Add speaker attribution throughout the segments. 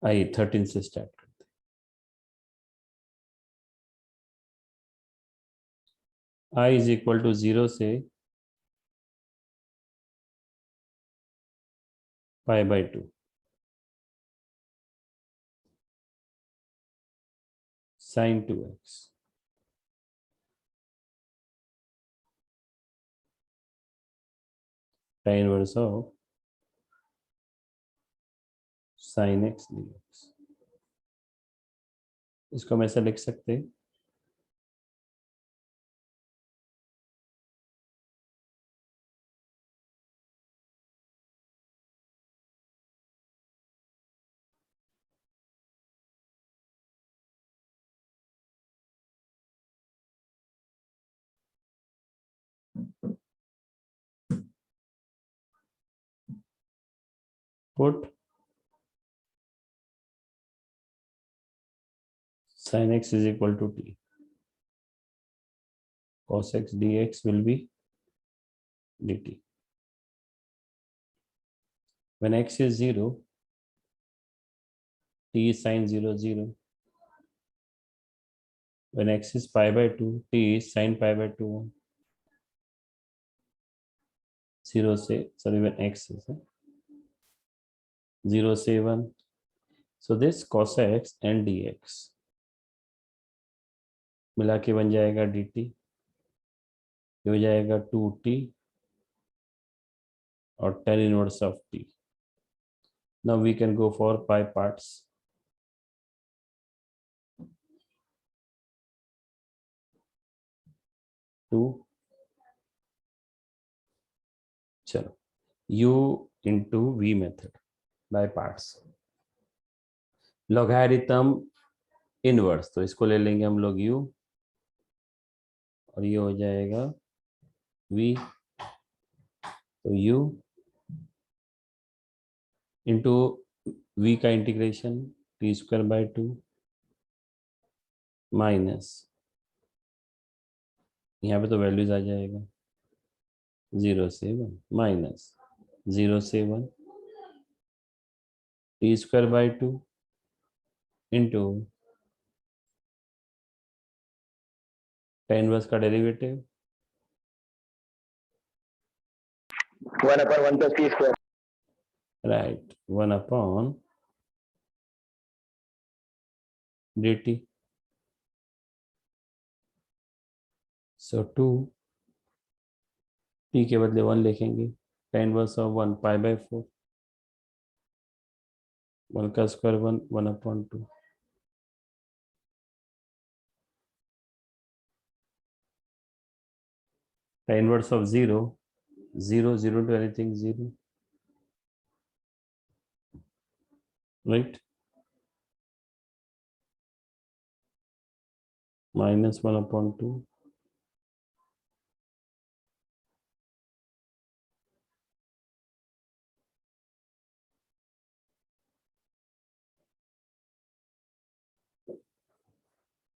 Speaker 1: आइए 13 से स्टार्ट करते हैं। I इज इक्वल टू 0 से π/2 sin 2x tan inverse of sin x dx। इसको हम ऐसा लिख सकते हैं, put sin x is equal to t, cos x dx will be dt। When x is 0, t is sin 0 0। When x is π/2, t is sin π/2 1। 0 से sorry when x is 0 से 1, so this cos x and dx मिला के बन जाएगा dt, ये हो जाएगा 2t और tan inverse of t। Now we can go for pi parts। 2 चलो u into v method by parts. Logarithm inverse, तो इसको ले लेंगे हम लोग u और ये हो जाएगा v, तो u इंटू v का इंटीग्रेशन t² / 2 माइनस, यहाँ पे तो वैल्यूज आ जाएगा 0 से 1 माइनस 0 से 1 t² / 2 इंटू tan इनवर्स का डेरिवेटिव
Speaker 2: 1/1 + t²।
Speaker 1: Right 1/dt। सो 2 t के बदले 1 लिखेंगे, tan इनवर्स ऑफ 1 π/4, 1 का square 1 1/2। tan inverse of 0 0 0 to anything 0, right, minus 1/2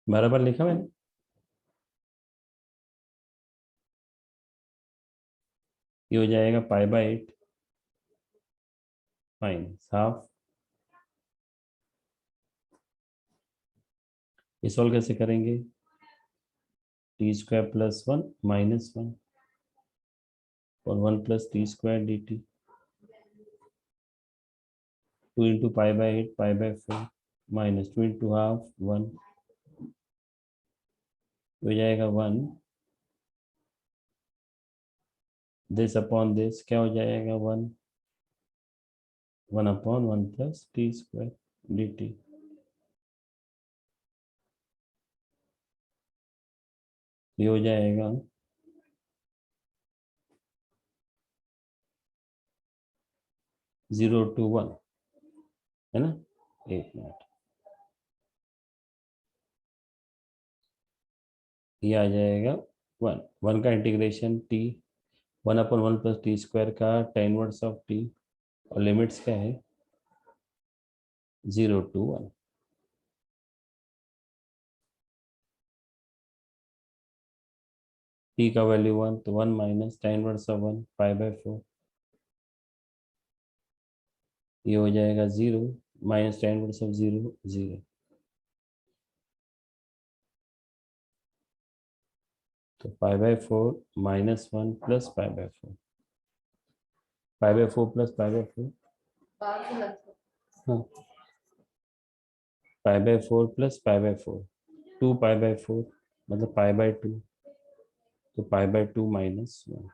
Speaker 1: बराबर लिखा मैंने। ये हो जाएगा π/8 माइनस हाफ। ये सॉल्व कैसे करेंगे, t² + 1 - 1 और 1 + t² dt, 2 into π/8 π/4 minus 2 into half 1, हो जाएगा 1, दिस अपॉन दिस क्या हो जाएगा 1 1/1 + t² dt। ये हो जाएगा 0 to 1, है ना। एक मिनट, ये आ जाएगा 1 1 का इंटीग्रेशन t 1/1 + t² का tan इनवर्स ऑफ t और लिमिट्स क्या है 0 to 1। t का वैल्यू 1, तो 1 माइनस tan इनवर्स ऑफ 1 π/4, ये हो जाएगा 0 minus ten inverse of zero, zero. तो pi by four minus one plus pi by four, pi by four plus pi by four, हाँ, pi by four plus pi by four, two pi by four मतलब pi by two, तो pi by two minus one.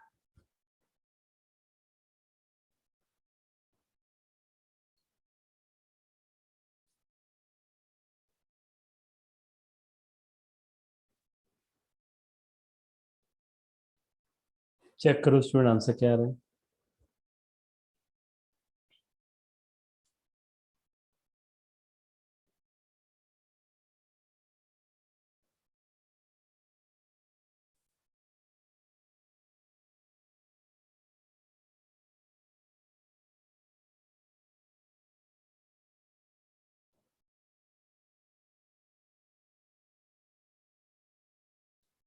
Speaker 1: Check करो student, answer क्या आ रहा है।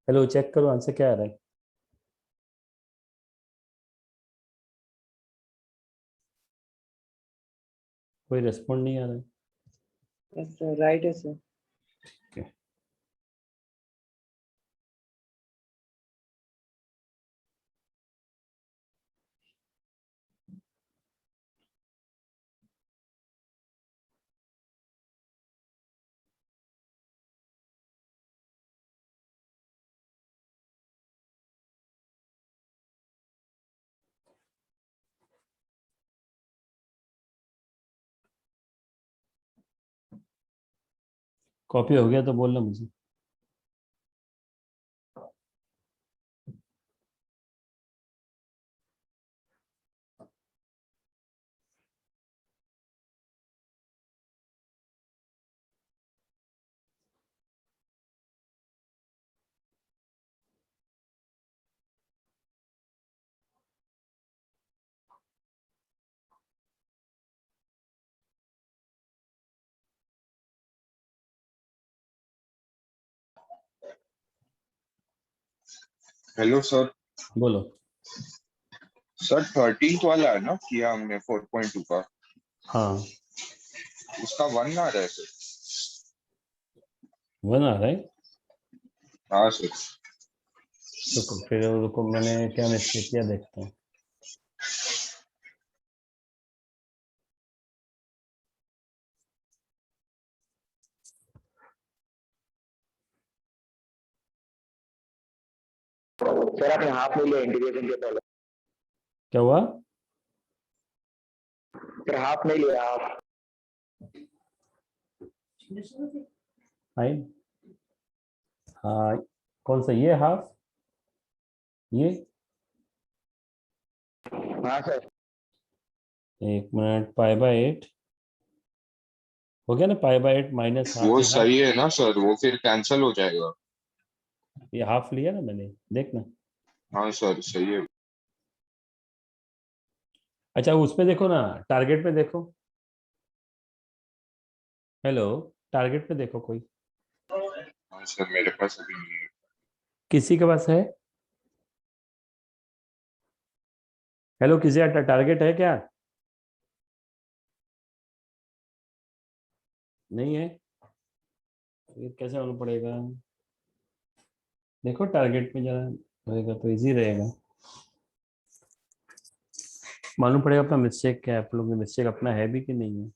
Speaker 1: Hello, check करो answer क्या आ रहा है। कोई रेस्पॉन्ड नहीं आ रहा है।
Speaker 2: सर राइट है सर।
Speaker 1: Okay. कॉपी हो गया तो बोलना मुझे।
Speaker 3: Hello sir.
Speaker 1: बोलो।
Speaker 3: सर 13th वाला है ना किया हमने 4.2 का,
Speaker 1: हाँ,
Speaker 3: उसका 1 आ रहा है सर।
Speaker 1: वन आ रहा है।
Speaker 3: हाँ सर।
Speaker 1: रुको फिर, रुको मैंने क्या मिस्टेक किया देखता हूँ।
Speaker 4: सर आपने हाफ नहीं लिया इंटीग्रेशन के पहले।
Speaker 1: क्या हुआ?
Speaker 4: सर हाफ नहीं लिया हाफ।
Speaker 1: आई, हाँ, कौन सा ये हाफ, ये
Speaker 4: हाँ सर।
Speaker 1: एक मिनट, पाई बाय एट हो गया ना, pi by eight minus half,
Speaker 3: वो
Speaker 1: ये हाफ,
Speaker 3: सही है ना सर, वो फिर कैंसिल हो जाएगा।
Speaker 1: ये हाफ लिया ना मैंने, देखना।
Speaker 3: हाँ सर सही है।
Speaker 1: अच्छा उस पे देखो ना, टारगेट पे देखो। हेलो, टारगेट पे देखो कोई,
Speaker 3: हाँ सर मेरे पास अभी नहीं है।
Speaker 1: किसी के पास है? हेलो, किसी का टारगेट है क्या? नहीं है, ये कैसे मालूम पड़ेगा? देखो टारगेट में जरा, होएगा तो इजी रहेगा, मालूम पड़ेगा अपना मिस्टेक क्या है, आप लोग में मिस्टेक अपना है भी कि नहीं है।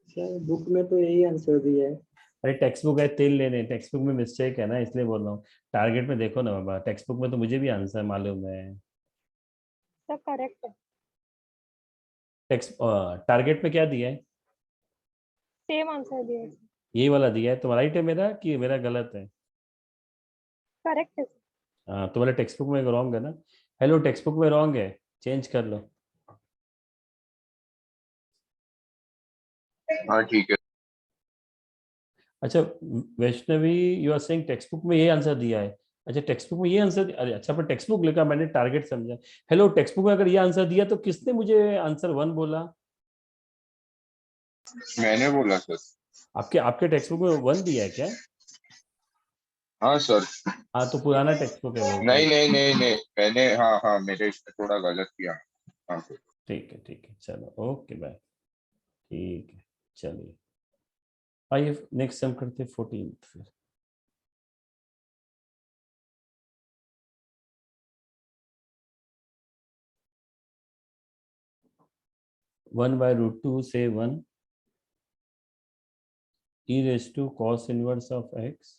Speaker 2: सर बुक में तो यही आंसर दिया है।
Speaker 1: अरे टेक्स्ट बुक है, तेल लेने, टेक्स्ट बुक में मिस्टेक है ना, इसलिए बोल रहा हूँ। टारगेट में देखो ना बाबा, टेक्स्ट बुक में तो मुझे भी आंसर मालूम है।
Speaker 5: सब करेक्ट है।
Speaker 1: टेक्स्ट टारगेट में क्या दिया है?
Speaker 5: सेम आंसर दिया है।
Speaker 1: यही वाला दिया है, तो राइट है मेरा कि मेरा गलत है?
Speaker 5: करेक्ट है।
Speaker 1: हाँ, तुम्हारे टेक्स्ट बुक में रॉन्ग है ना। हेलो, टेक्स्ट बुक में रॉन्ग है, चेंज कर लो।
Speaker 3: हाँ ठीक है।
Speaker 1: अच्छा वैष्णवी, you are saying textbook में ये आंसर दिया है। अच्छा टेक्स्ट बुक में ये आंसर, अरे अच्छा, पर टेक्स्ट बुक लिखा, मैंने टारगेट समझा। हेलो, टेक्स्ट बुक में अगर ये आंसर दिया तो किसने मुझे आंसर वन बोला?
Speaker 3: मैंने बोला सर।
Speaker 1: आपके आपके टेक्स्ट बुक में वन दिया है क्या?
Speaker 3: हाँ सर।
Speaker 1: हाँ, तो पुराना टेक्स्ट बुक है वो
Speaker 3: नहीं
Speaker 1: कोई।
Speaker 3: नहीं नहीं नहीं, मैंने हाँ हाँ मेरे इसमें थोड़ा गलत किया। हाँ सर।
Speaker 1: ठीक है, ठीक है, चलो, ओके बाय। ठीक है, चलिए आइए नेक्स्ट सम करते 14 फिर। वन बाय रूट टू से one e raised to cos inverse of x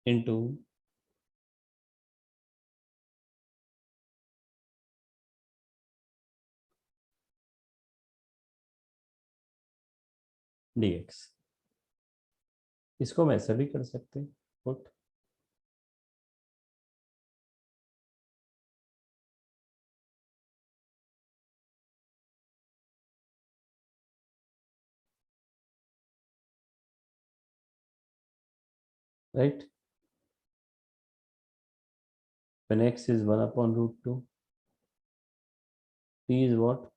Speaker 1: into dx। इसको हम ऐसा भी कर सकते हैं, put right when x is 1 upon root 2, t is what?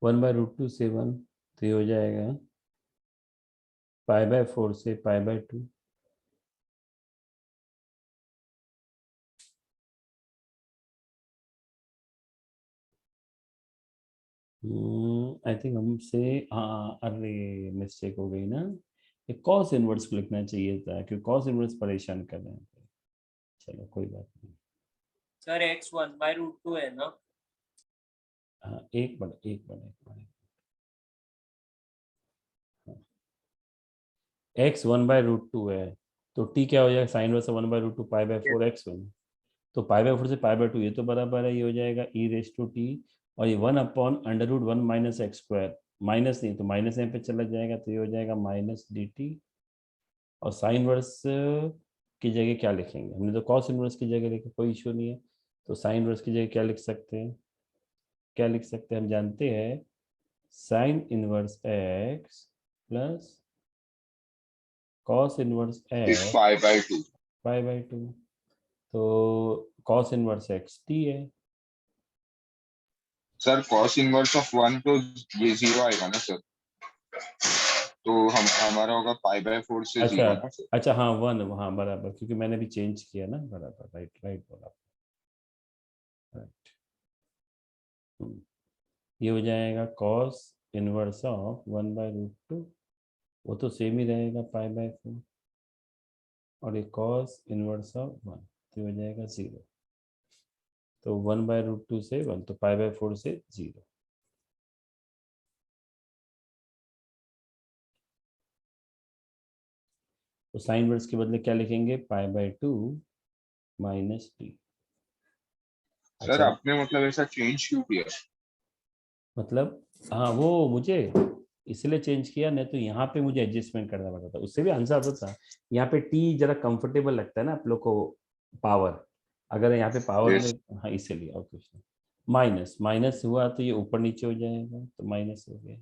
Speaker 1: One by root two से वन, तो ये हो जाएगा पाई बाय 4 से पाई बाय 2। आई थिंक हमसे, हाँ अरे मिस्टेक हो गई ना, ये कॉस इनवर्स को लिखना चाहिए था क्योंकि कॉस इनवर्स परेशान कर रहे हैं। चलो कोई बात नहीं।
Speaker 6: सर x 1/√2 है ना?
Speaker 1: हाँ एक मिनट x 1/√2 है तो t क्या हो जाएगा, sign verse 1/√2 pi by 4 x1। तो पाई बाय 4 से पाई बाय 2 ये तो बराबर है, ये हो जाएगा e रेस टू टी, और ये 1 upon √1 minus x square, minus नहीं तो माइनस यहाँ पे चला जाएगा, तो ये हो जाएगा माइनस डी टी। और साइन वर्स की जगह क्या लिखेंगे, हमने तो कॉस इनवर्स की जगह लिखा, कोई इशू नहीं है। तो साइन वर्स की जगह क्या लिख सकते हैं, क्या लिख सकते हैं, हम जानते हैं sine inverse x plus cos inverse
Speaker 3: is
Speaker 1: x
Speaker 3: pi by 2।
Speaker 1: Pi by 2। तो कॉस इनवर्स एक्स टी है।
Speaker 3: सर cos इनवर्स ऑफ 1 तो ये 0 आएगा ना सर, तो हम हमारा होगा पाई बाय 4 से 0 ना सर।
Speaker 1: अच्छा हाँ वन, हाँ बराबर, क्योंकि मैंने भी चेंज किया ना, बराबर, राइट राइट बोला, राइट। ये हो जाएगा कॉस इनवर्स ऑफ 1/√2, वो तो सेम ही रहेगा पाई बाय 4, और ये कॉस इनवर्स ऑफ 1 तो हो जाएगा 0। तो 1/√2 से 1, तो पाई बाय 4 से 0। तो साइन वर्स के बदले क्या लिखेंगे, पाई बाय 2 माइनस टी।
Speaker 3: सर आपने मतलब ऐसा चेंज क्यों किया?
Speaker 1: मतलब हाँ वो मुझे इसलिए चेंज किया, नहीं तो यहाँ पे मुझे एडजस्टमेंट करना पड़ता था, उससे भी आंसर आता था। यहाँ पे टी जरा कंफर्टेबल लगता है ना आप लोग को, पावर, अगर यहाँ पे पावर
Speaker 3: Yes.
Speaker 1: में, हाँ इसीलिए, और कुछ नहीं। माइनस माइनस हुआ तो ये ऊपर नीचे हो जाएगा, तो माइनस हो गया,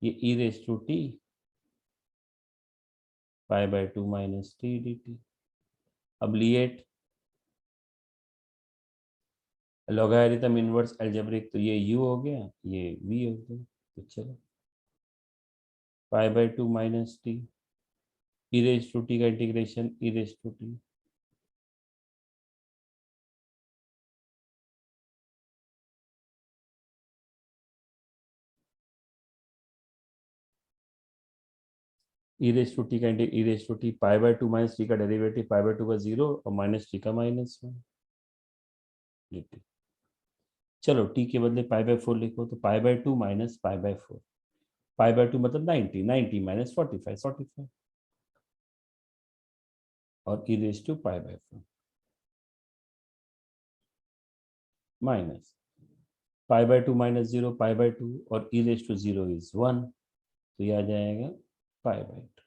Speaker 1: ये e raise to t pi by 2 minus t d t. अब लिएट लॉगरिथम इनवर्स अलजेब्रिक, तो ये u हो गया, ये v हो गया, तो चलो pi by 2 minus t, e raise to t का integration e raise to t, e raise to t का e raise to t, pi by 2 minus t का डेरिवेटिव पाई बाय 2 का 0 और माइनस टी का -1 dt। चलो T के बदले पाई by 4 लिखो, तो pi by 2 minus pi by 4, pi by 2 मतलब 90, 90 माइनस 45, 45, और e raise to pi by 4 minus pi by 2 minus 0 pi by 2, और ई रेस टू 0 इज 1, तो ये आ जाएगा pi by 2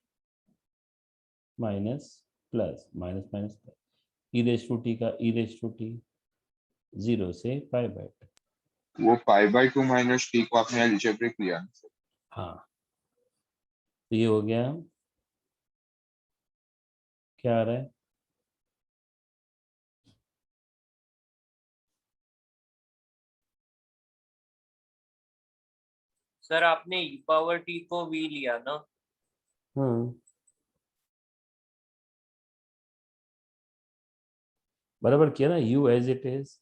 Speaker 1: minus plus minus minus plus, e raise to t का e raise to T 0 से पाई by 2।
Speaker 3: वो पाई by 2 minus T को आपने अलजेब्रिक लिया ना सर?
Speaker 1: हाँ तो ये हो गया क्या आ रहा है?
Speaker 6: सर आपने e पावर t को v लिया ना?
Speaker 1: बराबर किया ना, u as it is,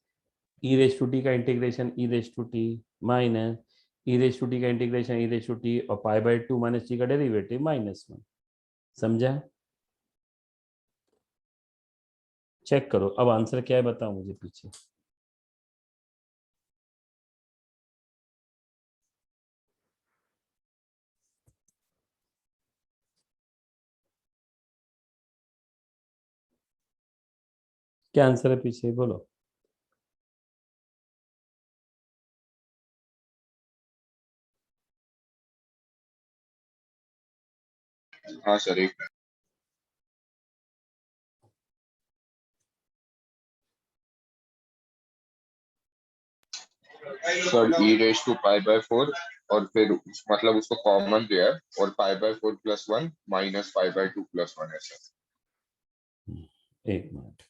Speaker 1: e raise to t का integration e raise to t minus e raise to t का integration e raise to t और पाई बाय 2 माइनस टी का डेरिवेटिव -1। समझा? चेक करो अब आंसर क्या है, बताओ मुझे पीछे। क्या आंसर है पीछे, बोलो।
Speaker 3: हाँ सर, एक sir e raise to pi by 4 और फिर मतलब उसको कॉमन लिया है और pi by 4 + 1 minus pi by 2 + 1 है सर।
Speaker 1: एक minute,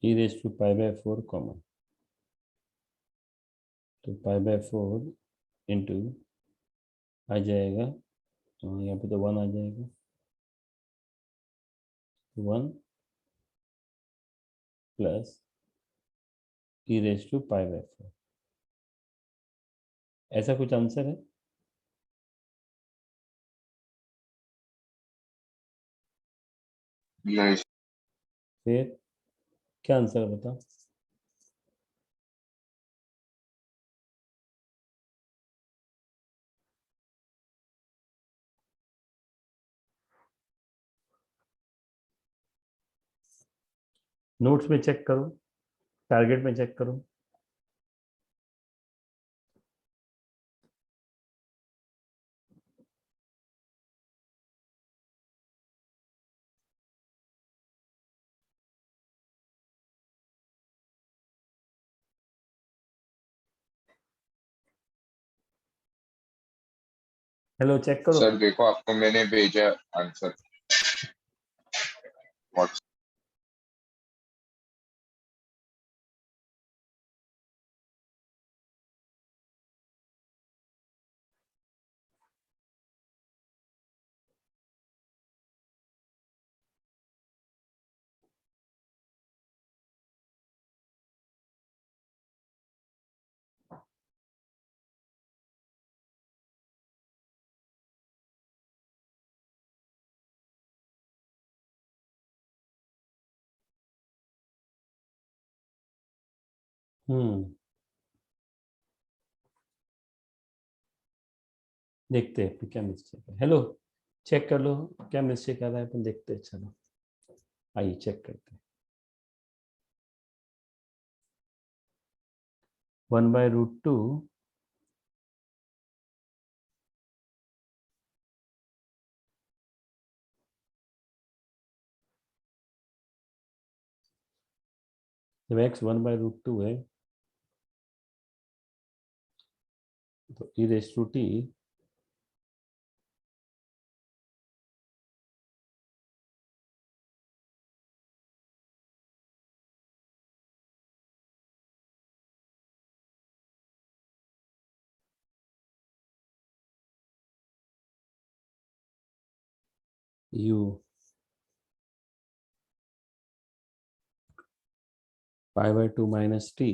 Speaker 1: e raise to pi by 4 common, तो पाई बाय 4 इंटू आ जाएगा, यहाँ पे तो 1 आ जाएगा, 1 plus e raise to pi by 4, ऐसा कुछ आंसर है?
Speaker 3: नहीं
Speaker 1: फिर क्या आंसर है बताओ। नोट्स में चेक करो, टारगेट में चेक करो। हेलो चेक करो।
Speaker 3: सर, देखो आपको मैंने भेजा आंसर व्हाट्सएप।
Speaker 1: देखते हैं फिर क्या मिस्टेक है। हेलो चेक कर लो क्या मिस्टेक आ रहा है, अपन देखते हैं। चलो आइए चेक करते हैं। 1/√2 जब x 1/√2 है तो e raise to t u π/2 minus t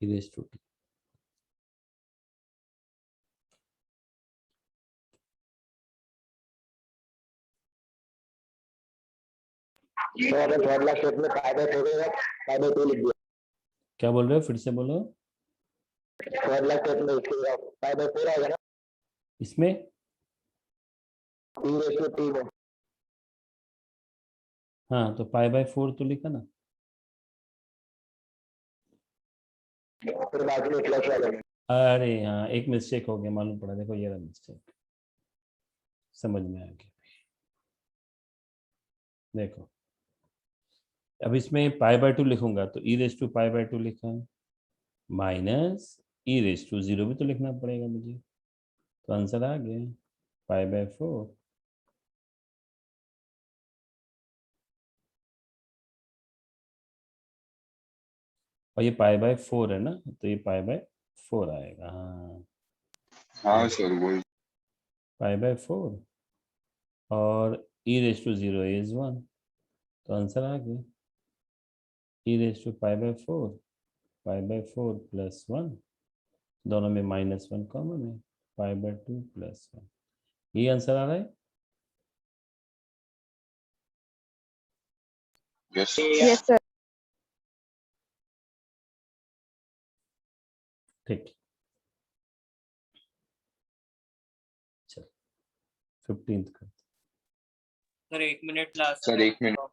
Speaker 1: e raise to t.
Speaker 4: तो अगर थर्ड लास्ट स्टेप में पाई बाय 4 होगा, पाई बाय 2 लिख दिया।
Speaker 1: क्या बोल रहे हो, फिर से बोलो।
Speaker 4: थर्ड लास्ट स्टेप में इसके पाई बाय 4 आएगा ना,
Speaker 1: इसमें
Speaker 4: ई रेज टू टी में।
Speaker 1: हाँ तो π/4 तो लिखा ना।
Speaker 4: फिर बाजू में प्लस आ जाएगा।
Speaker 1: अरे हाँ एक मिस्टेक हो गया, मालूम पड़ा, देखो ये रहा मिस्टेक, समझ में आ गया। देखो अब इसमें π/2 लिखूंगा तो ई रेज टू π/2 लिखा है माइनस ई रेज टू 0 भी तो लिखना पड़ेगा मुझे, तो आंसर आ गया π/4। और ये π/4 है ना, तो ये π/4 आएगा। हाँ,
Speaker 3: हाँ सर वही।
Speaker 1: π/4 और ई रेज टू 0 इज 1, तो आंसर आ गया ई रेज टू π/4, π/4 प्लस 1, दोनों में -1 कॉमन है, π/2 प्लस 1, ये आंसर आ रहा है।
Speaker 3: Yes
Speaker 5: Yes, sir.
Speaker 1: ठीक, चल 15th का।
Speaker 6: Sir 1 minute last
Speaker 3: sir 1 minute.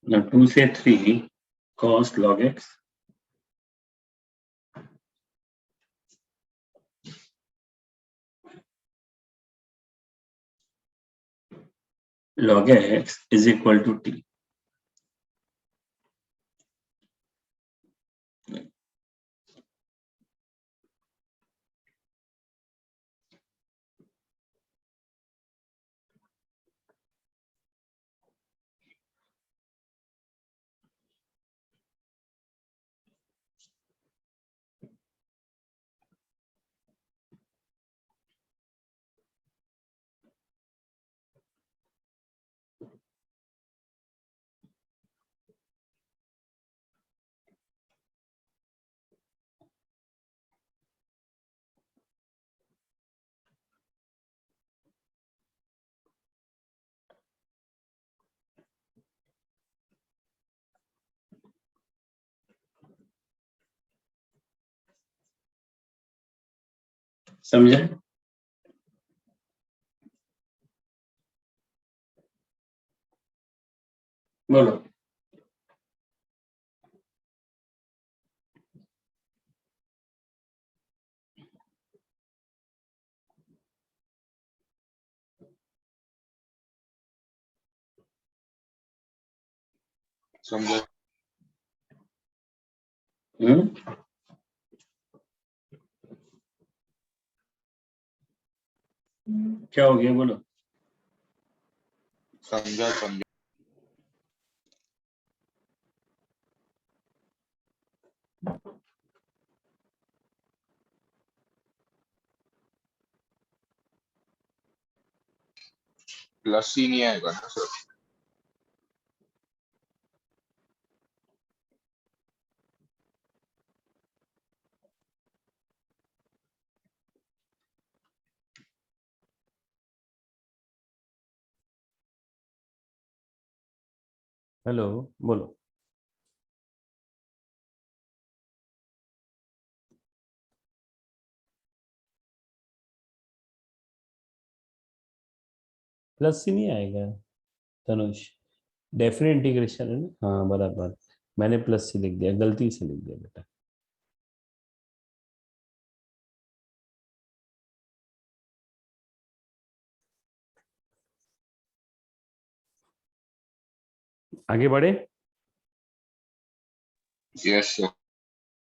Speaker 7: Now 2 से 3 cos log x log x is equal to t. समझे? बोलो।
Speaker 3: समझा।
Speaker 7: क्या हो गया बोलो।
Speaker 3: समझा समझा। प्लस ही नहीं आएगा ना सर।
Speaker 1: हेलो, बोलो। प्लस ही नहीं आएगा तनुष, डेफिनेट इंटीग्रेशन है ना। हाँ बराबर, मैंने प्लस से लिख दिया, गलती से लिख दिया बेटा। आगे बढ़े।
Speaker 3: Yes sir.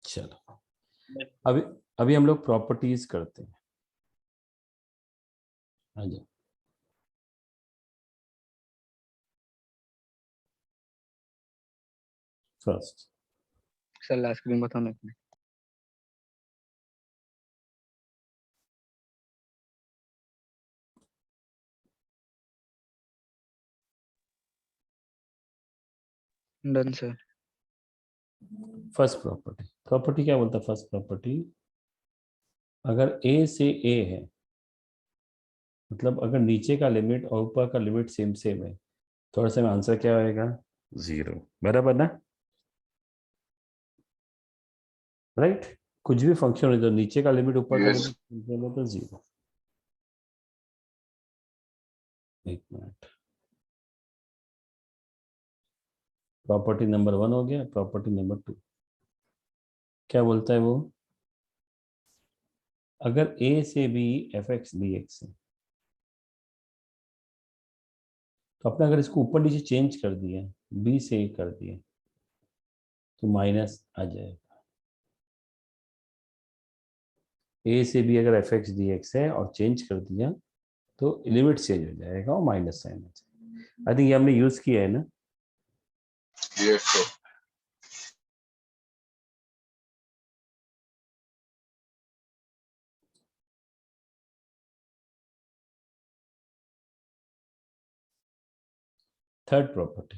Speaker 1: चलो अभी अभी हम लोग प्रॉपर्टीज करते हैं। आ जाओ। फर्स्ट
Speaker 2: सर लास्ट स्क्रीन बताना। Done sir.
Speaker 1: फर्स्ट प्रॉपर्टी क्या बोलता है? फर्स्ट प्रॉपर्टी, अगर ए से ए है, मतलब अगर नीचे का लिमिट और ऊपर का लिमिट सेम सेम है, थोड़ा सा आंसर क्या होएगा? 0, बराबर ना? राइट, कुछ भी फंक्शन हो तो नीचे का लिमिट ऊपर का
Speaker 3: Yes.
Speaker 1: लिमिट सेम है तो 0। एक मिनट, प्रॉपर्टी नंबर 1 हो गया। प्रॉपर्टी नंबर 2 क्या बोलता है वो? अगर a से b f(x) dx है, तो आपने अगर इसको ऊपर नीचे चेंज कर दिया, b से a कर दिया, तो माइनस आ जाएगा। a से b अगर f(x) dx है और चेंज कर दिया तो लिमिट चेंज हो जाएगा और माइनस साइन आ जाएगा। आई थिंक ये हमने यूज किया है ना?
Speaker 3: Yes, sir.
Speaker 1: थर्ड प्रॉपर्टी,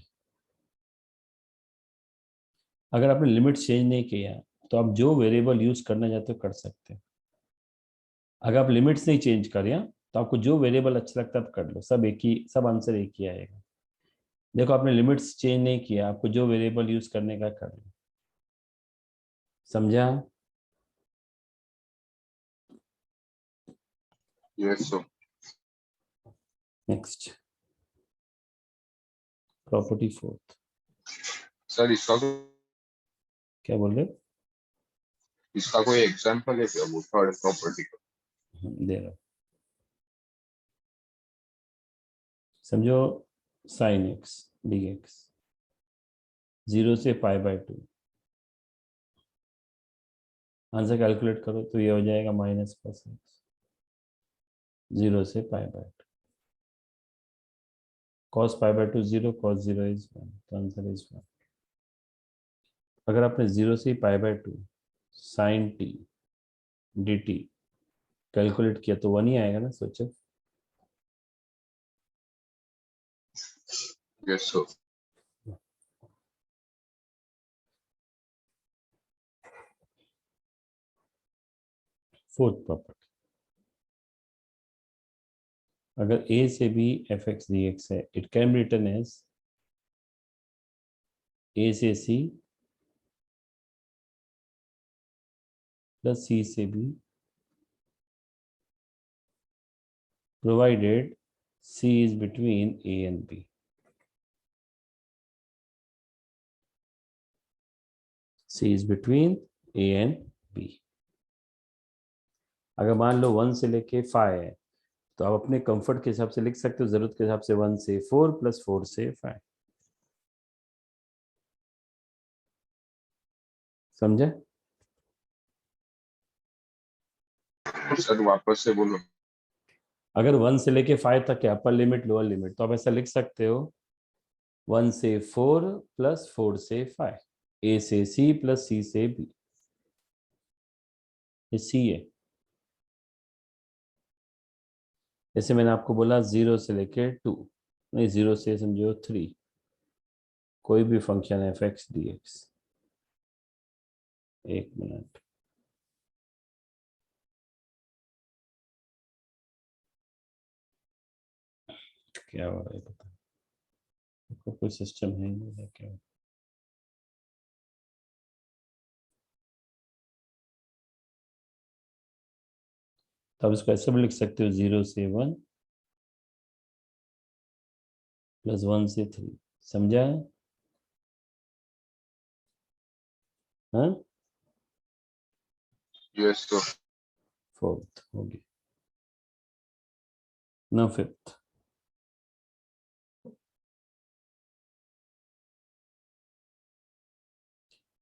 Speaker 1: अगर आपने लिमिट चेंज नहीं किया तो आप जो वेरिएबल यूज करना चाहते हो कर सकते हो। अगर आप लिमिट्स नहीं चेंज करें तो आपको जो वेरिएबल अच्छा लगता है आप कर लो, सब आंसर एक ही आएगा। देखो, आपने लिमिट्स चेंज नहीं किया, आपको जो वेरिएबल यूज करने का कर लो। समझा?
Speaker 3: Yes, sir.
Speaker 1: Next, property 4।
Speaker 3: Sir
Speaker 1: क्या बोल रहे हो?
Speaker 3: इसका कोई एग्जांपल है क्या, वो थर्ड प्रॉपर्टी का?
Speaker 1: दे रहा हूं, समझो। साइन x dx 0 से π/2, आंसर कैलकुलेट करो तो ये हो जाएगा माइनस प्लस एक्स 0 से π/2। cos π/2 0, cos 0 इज 1, तो आंसर इज 1। अगर आपने 0 से π/2 साइन t dt कैलकुलेट किया तो 1 ही आएगा ना, सोचो।
Speaker 3: Yes, sir.
Speaker 1: फोर्थ प्रॉपर्टी, अगर a से b f(x) dx है, it can be written as a से c प्लस c से b, provided c is between a and b। c is between a and b। अगर मान लो 1 से लेके 5 है, तो आप अपने कंफर्ट के हिसाब से लिख सकते हो, जरूरत के हिसाब से 1 से 4 प्लस 4 से 5। समझे?
Speaker 3: सर वापस से बोलो।
Speaker 1: अगर 1 से लेके 5 तक है, अपर लिमिट लोअर लिमिट, तो आप ऐसा लिख सकते हो 1 से 4 प्लस 4 से 5, ए से सी प्लस सी से बी। ये सी है। जैसे मैंने आपको बोला 0 से लेके 2, नहीं 0 से समझो 3, कोई भी फंक्शन f(x) dx। एक मिनट, क्या हो रहा है पता नहीं, कोई सिस्टम है नहीं क्या? तो आप इसको ऐसे भी लिख सकते हो 0 से 1 प्लस 1 से 3। समझा? हाँ,
Speaker 3: Yes, sir.
Speaker 1: फोर्थ हो गया ना। फिफ्थ,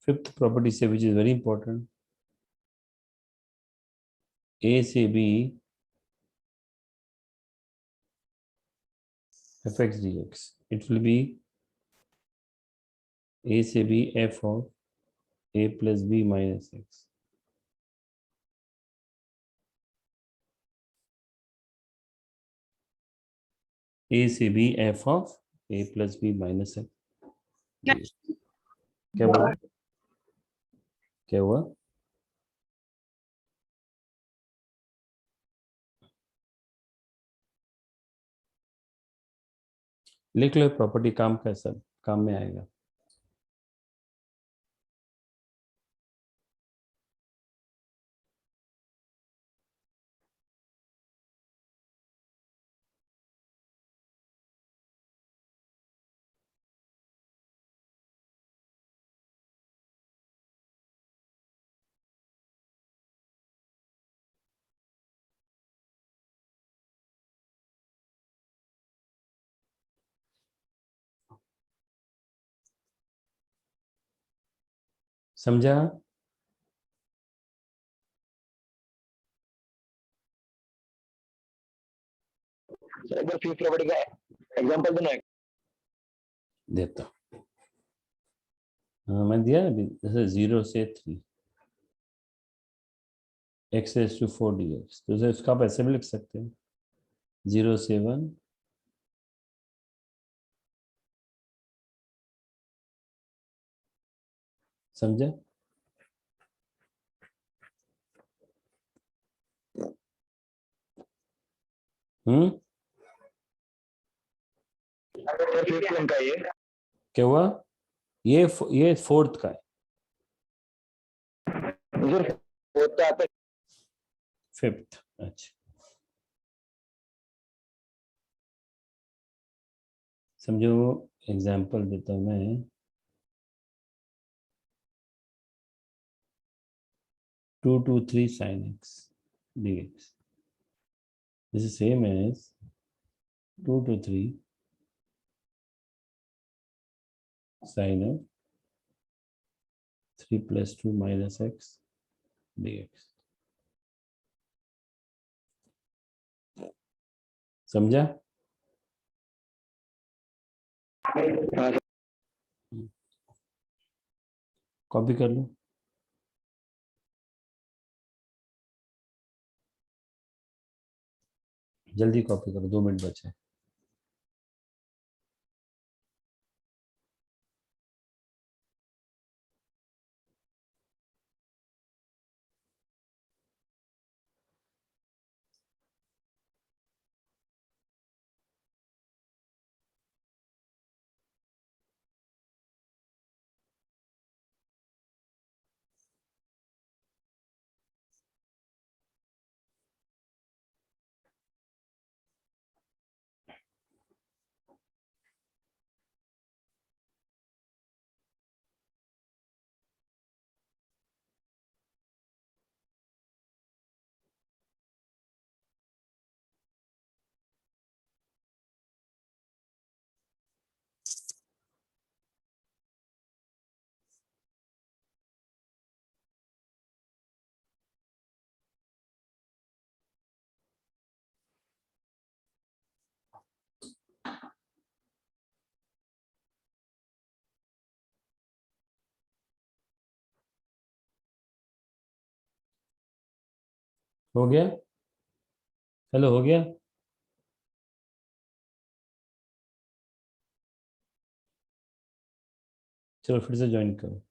Speaker 1: फिफ्थ प्रॉपर्टी से विच इज वेरी इंपॉर्टेंट, ए से B f(x) dx, it will be a से b f of a plus b minus x। a से b f of a plus b minus x। क्या बोल रहे? क्या हुआ? लिख लो प्रॉपर्टी, काम का सब काम में आएगा। समझा?
Speaker 4: सर एक बार फिफ्थ प्रॉपर्टी का एग्जांपल देना है।
Speaker 1: देता हूं। हाँ मैं दिया ना अभी, जैसे 0 से 3 x⁴ dx, तो उसे उसका आप ऐसे भी लिख सकते हैं 0 से 1 समझा?
Speaker 4: सर फिफ्थ वन का ये
Speaker 1: क्या हुआ? ये फोर्थ का है,
Speaker 4: सर फोर्थ का आता है।
Speaker 1: फिफ्थ। अच्छा समझो, एग्जांपल देता हूं मैं। 2 to 3 sin x dx, this is same as 2 to 3 sin of 3 plus 2 minus x dx। समझा?
Speaker 4: हाँ सर।
Speaker 1: कॉपी कर लो। जल्दी कॉपी करो, 2 मिनट बचे। हो गया? हेलो, हो गया? चलो फिर से ज्वाइन करो।